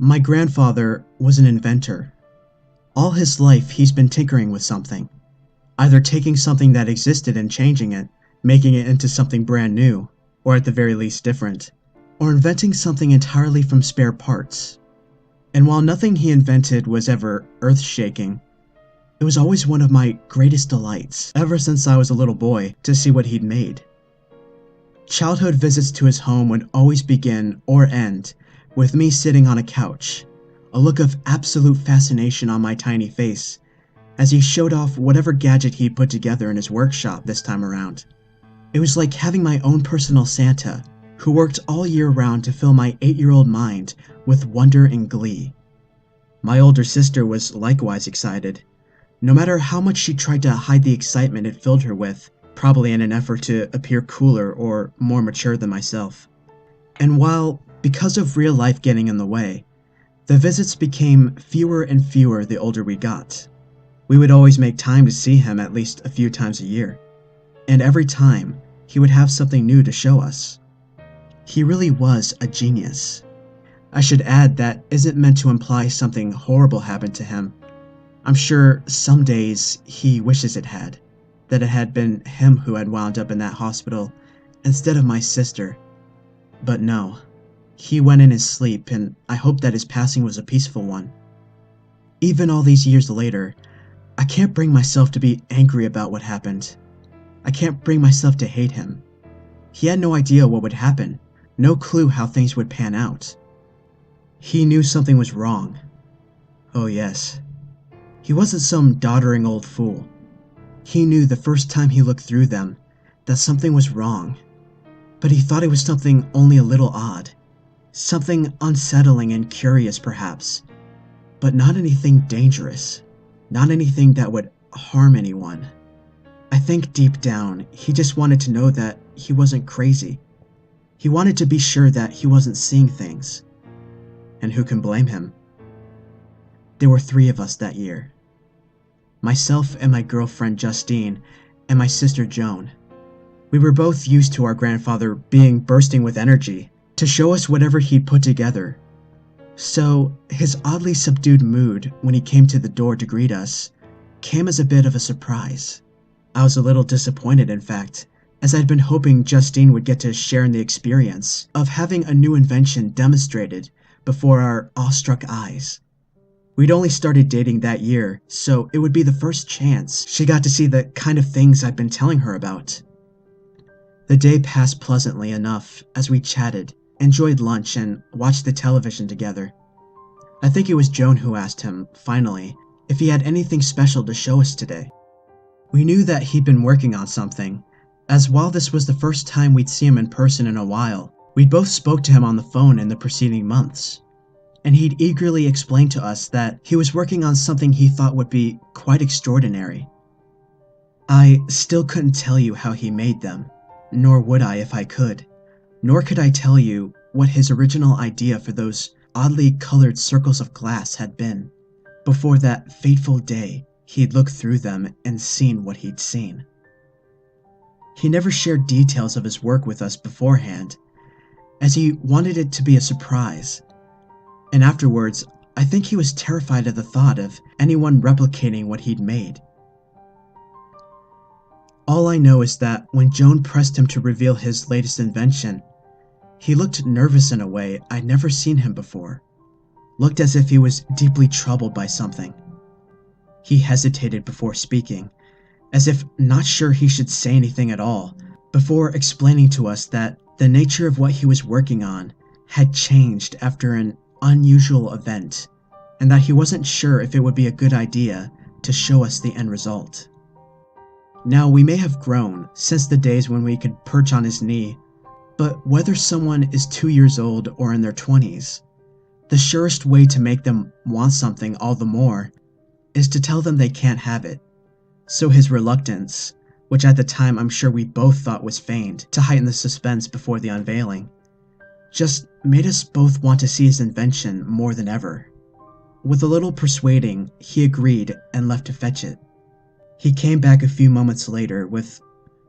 My grandfather was an inventor. All his life he's been tinkering with something, either taking something that existed and changing it, making it into something brand new, or at the very least different, or inventing something entirely from spare parts. And while nothing he invented was ever earth-shaking, it was always one of my greatest delights, ever since I was a little boy, to see what he'd made. Childhood visits to his home would always begin or end with me sitting on a couch, a look of absolute fascination on my tiny face, as he showed off whatever gadget he'd put together in his workshop this time around. It was like having my own personal Santa, who worked all year round to fill my 8-year-old mind with wonder and glee. My older sister was likewise excited, no matter how much she tried to hide the excitement it filled her with, probably in an effort to appear cooler or more mature than myself. And while, because of real life getting in the way, the visits became fewer and fewer the older we got, we would always make time to see him at least a few times a year. And every time, he would have something new to show us. He really was a genius. I should add that isn't meant to imply something horrible happened to him. I'm sure some days he wishes it had, that it had been him who had wound up in that hospital instead of my sister. But no, he went in his sleep, and I hope that his passing was a peaceful one. Even all these years later, I can't bring myself to be angry about what happened. I can't bring myself to hate him. He had no idea what would happen, no clue how things would pan out. He knew something was wrong. Oh yes. He wasn't some doddering old fool. He knew the first time he looked through them that something was wrong, but he thought it was something only a little odd, something unsettling and curious perhaps, but not anything dangerous, not anything that would harm anyone. I think deep down, he just wanted to know that he wasn't crazy. He wanted to be sure that he wasn't seeing things. And who can blame him? There were 3 of us that year. Myself and my girlfriend Justine and my sister Joan. We were both used to our grandfather being bursting with energy to show us whatever he'd put together. So his oddly subdued mood when he came to the door to greet us came as a bit of a surprise. I was a little disappointed, in fact, as I'd been hoping Justine would get to share in the experience of having a new invention demonstrated before our awestruck eyes. We'd only started dating that year, so it would be the first chance she got to see the kind of things I'd been telling her about. The day passed pleasantly enough as we chatted, enjoyed lunch, and watched the television together. I think it was Joan who asked him, finally, if he had anything special to show us today. We knew that he'd been working on something, as while this was the first time we'd see him in person in a while, we'd both spoke to him on the phone in the preceding months, and he'd eagerly explained to us that he was working on something he thought would be quite extraordinary. I still couldn't tell you how he made them, nor would I if I could, nor could I tell you what his original idea for those oddly colored circles of glass had been, before that fateful day he'd looked through them and seen what he'd seen. He never shared details of his work with us beforehand, as he wanted it to be a surprise, and afterwards, I think he was terrified at the thought of anyone replicating what he'd made. All I know is that when Joan pressed him to reveal his latest invention, he looked nervous in a way I'd never seen him before, looked as if he was deeply troubled by something. He hesitated before speaking, as if not sure he should say anything at all, before explaining to us that the nature of what he was working on had changed after an unusual event, and that he wasn't sure if it would be a good idea to show us the end result. Now, we may have grown since the days when we could perch on his knee, but whether someone is 2 years old or in their 20s, the surest way to make them want something all the more is to tell them they can't have it. So his reluctance, which at the time I'm sure we both thought was feigned to heighten the suspense before the unveiling, just made us both want to see his invention more than ever. With a little persuading, he agreed and left to fetch it. He came back a few moments later with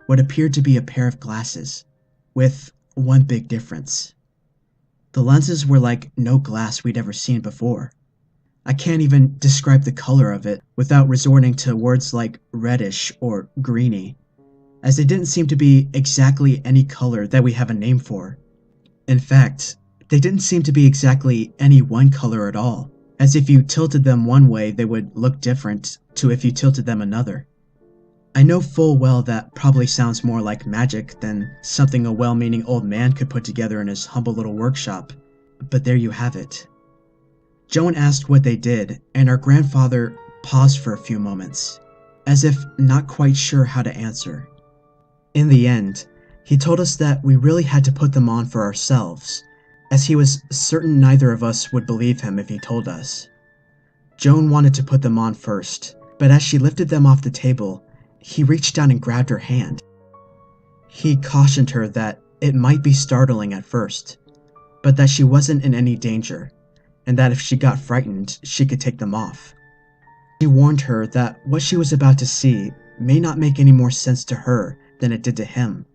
what appeared to be a pair of glasses, with one big difference. The lenses were like no glass we'd ever seen before. I can't even describe the color of it without resorting to words like reddish or greeny, as they didn't seem to be exactly any color that we have a name for. In fact, they didn't seem to be exactly any one color at all, as if you tilted them one way they would look different to if you tilted them another. I know full well that probably sounds more like magic than something a well-meaning old man could put together in his humble little workshop, but there you have it. Joan asked what they did, and our grandfather paused for a few moments, as if not quite sure how to answer. In the end, he told us that we really had to put them on for ourselves, as he was certain neither of us would believe him if he told us. Joan wanted to put them on first, but as she lifted them off the table, he reached down and grabbed her hand. He cautioned her that it might be startling at first, but that she wasn't in any danger, and that if she got frightened, she could take them off. He warned her that what she was about to see may not make any more sense to her than it did to him,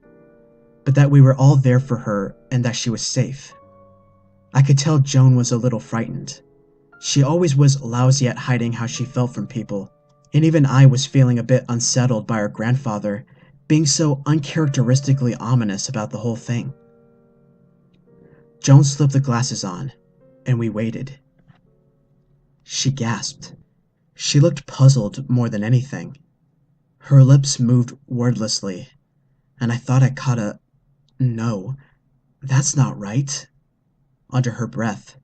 but that we were all there for her and that she was safe. I could tell Joan was a little frightened. She always was lousy at hiding how she felt from people, and even I was feeling a bit unsettled by our grandfather being so uncharacteristically ominous about the whole thing. Joan slipped the glasses on, and we waited. She gasped. She looked puzzled more than anything. Her lips moved wordlessly, and I thought I caught a, "No, that's not right," under her breath,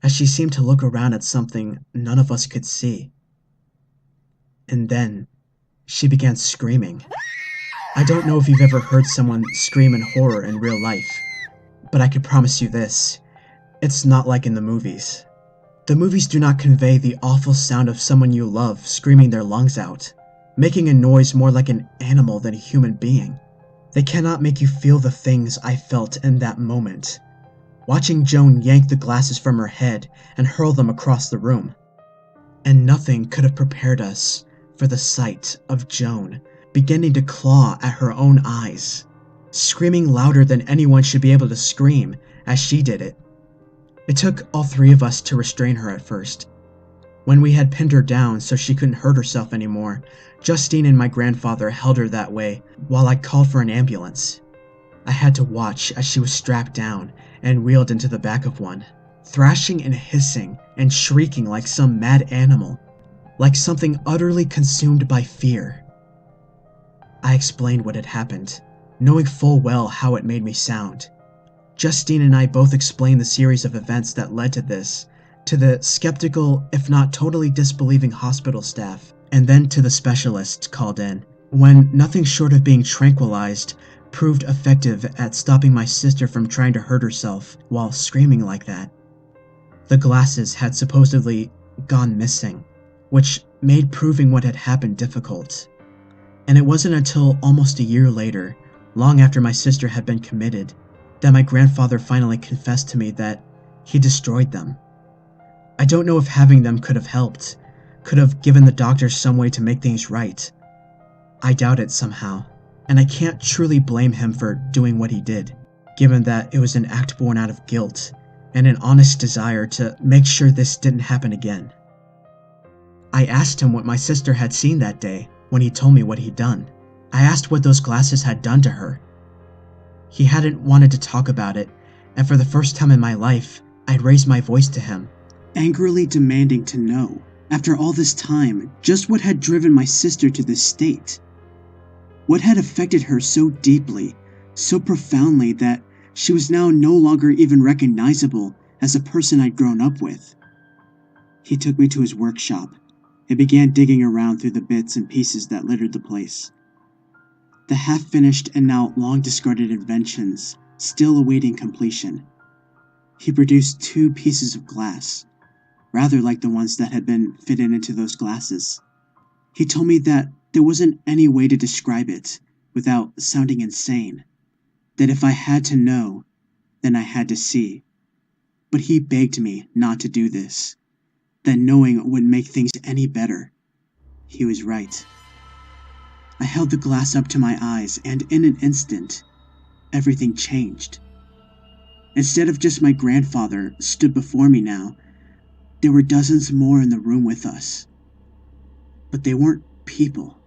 as she seemed to look around at something none of us could see. And then, she began screaming. I don't know if you've ever heard someone scream in horror in real life, but I can promise you this, it's not like in the movies. The movies do not convey the awful sound of someone you love screaming their lungs out, making a noise more like an animal than a human being. They cannot make you feel the things I felt in that moment, watching Joan yank the glasses from her head and hurl them across the room. And nothing could have prepared us for the sight of Joan beginning to claw at her own eyes, screaming louder than anyone should be able to scream as she did it. It took all three of us to restrain her at first. When we had pinned her down so she couldn't hurt herself anymore, Justine and my grandfather held her that way while I called for an ambulance. I had to watch as she was strapped down and wheeled into the back of one, thrashing and hissing and shrieking like some mad animal, like something utterly consumed by fear. I explained what had happened, knowing full well how it made me sound. Justine and I both explained the series of events that led to this, to the skeptical, if not totally disbelieving hospital staff, and then to the specialists called in, when nothing short of being tranquilized proved effective at stopping my sister from trying to hurt herself while screaming like that. The glasses had supposedly gone missing, which made proving what had happened difficult. And it wasn't until almost a year later, long after my sister had been committed, that my grandfather finally confessed to me that he destroyed them. I don't know if having them could have helped, could have given the doctors some way to make things right. I doubt it somehow, and I can't truly blame him for doing what he did, given that it was an act born out of guilt and an honest desire to make sure this didn't happen again. I asked him what my sister had seen that day when he told me what he'd done. I asked what those glasses had done to her. He hadn't wanted to talk about it, and for the first time in my life, I'd raised my voice to him, angrily demanding to know, after all this time, just what had driven my sister to this state. What had affected her so deeply, so profoundly that she was now no longer even recognizable as a person I'd grown up with. He took me to his workshop and began digging around through the bits and pieces that littered the place. The half-finished and now long-discarded inventions, still awaiting completion. He produced 2 pieces of glass, rather like the ones that had been fitted into those glasses. He told me that there wasn't any way to describe it without sounding insane, that if I had to know, then I had to see. But he begged me not to do this, that knowing wouldn't make things any better. He was right. I held the glass up to my eyes, and in an instant, everything changed. Instead of just my grandfather stood before me now, there were dozens more in the room with us. But they weren't people.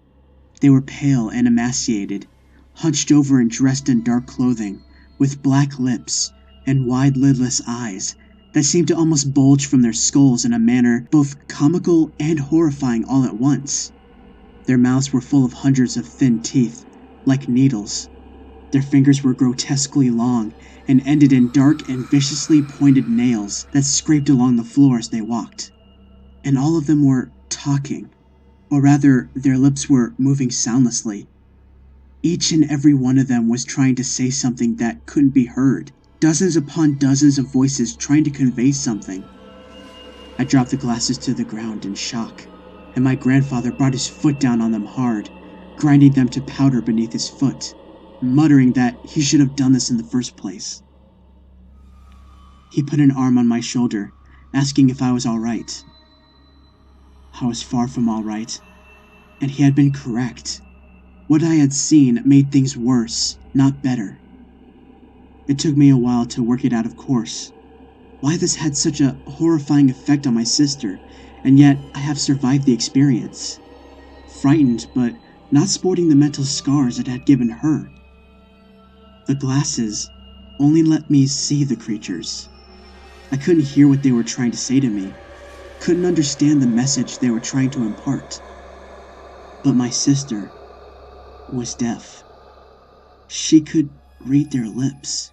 They were pale and emaciated, hunched over and dressed in dark clothing, with black lips and wide lidless eyes that seemed to almost bulge from their skulls in a manner both comical and horrifying all at once. Their mouths were full of hundreds of thin teeth, like needles. Their fingers were grotesquely long and ended in dark and viciously pointed nails that scraped along the floor as they walked. And all of them were talking, or rather, their lips were moving soundlessly. Each and every one of them was trying to say something that couldn't be heard. Dozens upon dozens of voices trying to convey something. I dropped the glasses to the ground in shock, and my grandfather brought his foot down on them hard, grinding them to powder beneath his foot, muttering that he should have done this in the first place. He put an arm on my shoulder, asking if I was all right. I was far from all right, and he had been correct. What I had seen made things worse, not better. It took me a while to work it out, of course. Why this had such a horrifying effect on my sister, and yet I have survived the experience. Frightened, but not sporting the mental scars it had given her. The glasses only let me see the creatures. I couldn't hear what they were trying to say to me, couldn't understand the message they were trying to impart. But my sister was deaf. She could read their lips.